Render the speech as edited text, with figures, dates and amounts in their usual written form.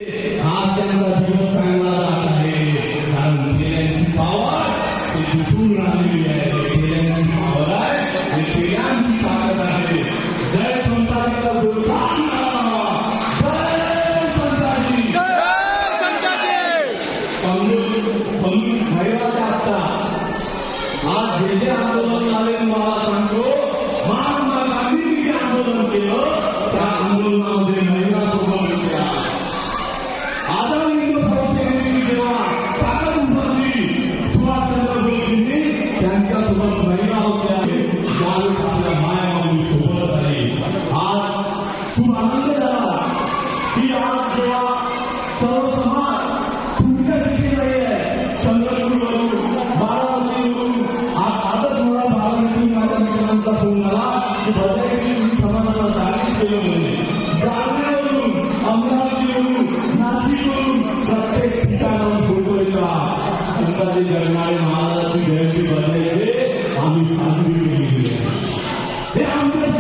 आज त्यांचा दिवस चांगला जात आहे कारण पेऱ्यांची पावर ते दिसून राहिलेली आहे. पेऱ्यांची पावर आहे ते पेऱ्यांची ताकद आहे. जय संताजीचा गुरुदाना, जय संताजी, जय संताजी. महिलाच्या आता आज जे जे आंदोलन आले मला सांगतो, महात्मा गांधींनी जे आंदोलन केलं त्या आंदोलनामध्ये महिला सोबत होत्या. आझाद हिंद फौजेने जेव्हा ताकद उभारली सुभाषचंद्र बोसजींनी त्यांच्यासोबत महिला होत्या. त्यावेळेस आपल्या मायमाऊली सोबत झाली. आज खूप आनंद झाला की आज जेव्हा सर्व समाज तुमच्या स्थितीला आहे चंद्रपूरवरून बारामतीवरून आज आदर्श मला बारामती माझ्या मित्रांचा फोन आला की भद्रावती तुम्ही समाजाला जागृत केलं म्हणजे जालन्यावरून अमरावतीवरून नाशिकवरून प्रत्येक ठिकाणावर फोटो येतात. संताजी जगनाळे महाराजांची जयंती बदलायचे आम्ही साजरी केली. हे आमचे